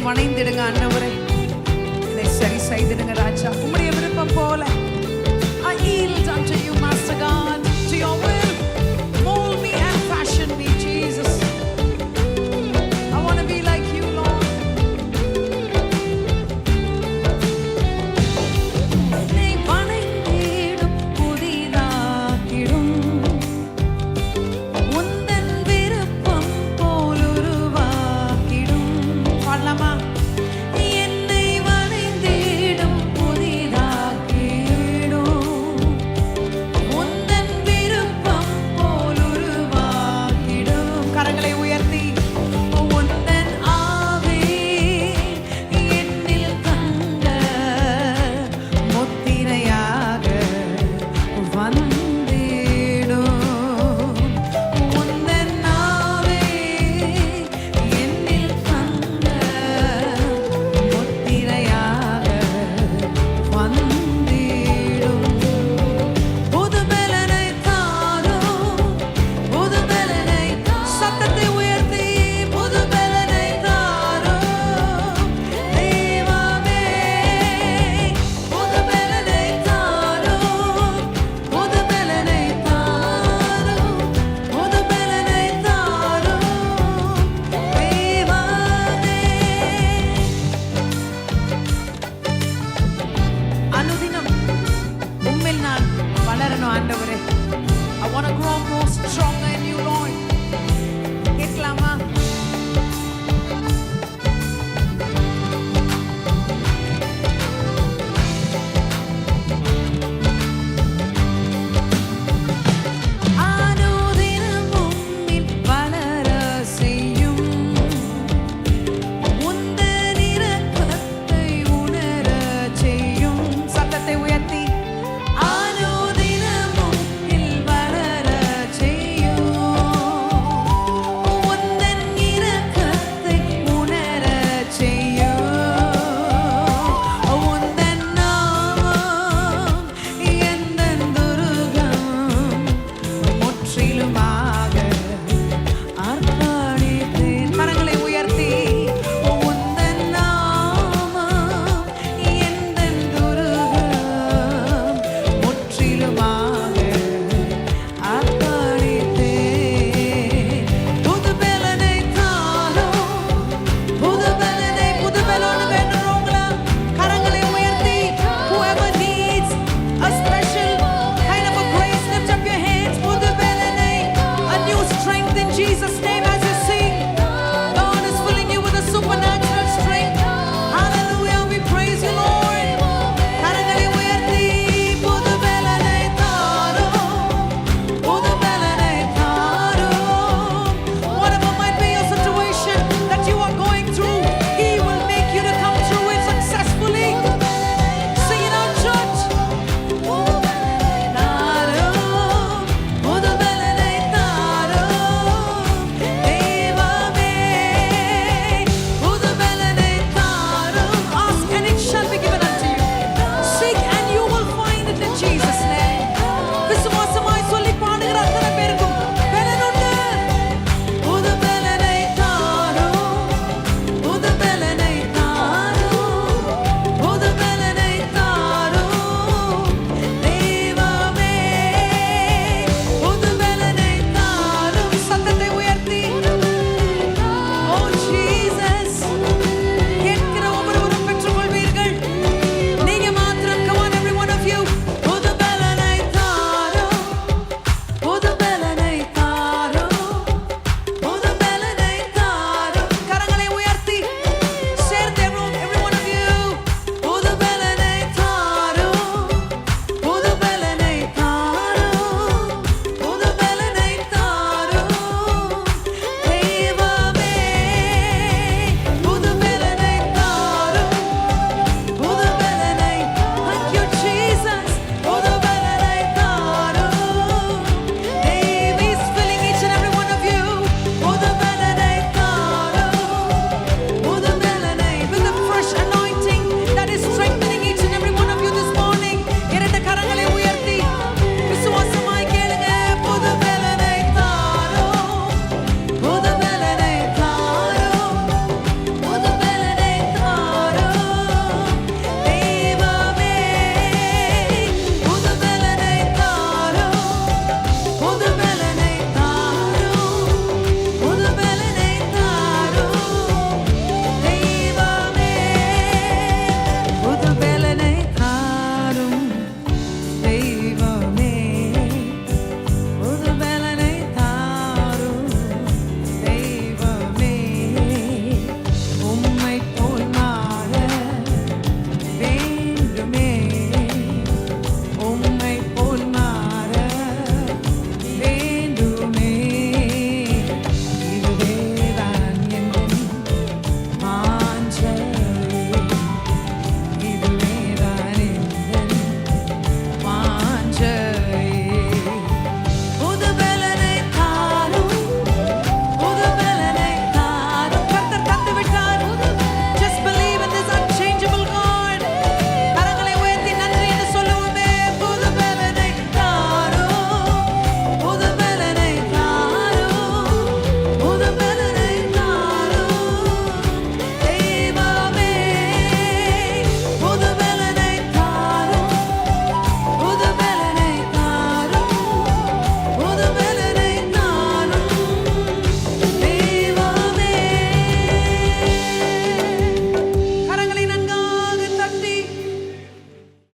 வணைந்திடுங்க ஆண்டவரே. இதை சரி செய்திடுங்க ராஜா. உம்முடைய விருப்பம் போல I yield unto you, Master God, to your will. Mold me and fashion me, Jesus. I want to be like you, Lord. என்னை வணைந்திடும் புதிதாக்கிடும் உந்தன் விருப்பம் போல் உருவாக்கிடும். பாடலாமா? என்னை வணைந்திடும் புதிதாக்கிடும் உந்தன் விருப்பம் போல் உருவாக்கிடும். கரங்களை உயர்த்தி உந்தன் ஆவி என்னில் தங்க முத்திரையாக வந்திடும். உந்தன் ஆவி என்னில் தங்க முத்திரையாக வந்திடும். புது பலனை தாரும், புது பலனை சத்தத்தை உயர்த்தி புது பலனை தாரும் தெய்வமே. புது பலனை தாரும், புது பலனை தாரும், புது பலனை தாரும் தெய்வமே. அனுதினம் உம்மில் நான் வளரணும் ஆண்டவரே. I want to grow more stronger in you, Lord. கேட்கலாமா? அனுதினம் உம்மில் வளர செய்யும் உந்தன் இரக்கத்தை உணரச் செய்யும். சத்தத்தை உயர்த்தி அனுதினம் உம்மில் வளரச் செய்யும் உந்தன் இரக்கத்தை உணரச் செய்யும். உந்தன் நாமம் எந்தன் துருகம் முற்றிலுமாக அர்ப்பணித்தேன். கரங்களை உயர்த்தி உந்தன் நாமம் எந்தன் துருகம் முற்றிலுமாக அர்ப்பணித்தேன். புது பலனை தாரும், புது பலனை புது பலன் வேண்டுறவங்களா கரங்களை உயர்த்தி whoever needs a special kind of a grace, lift up your hands. புது பலனை, a new strength in Jesus' name as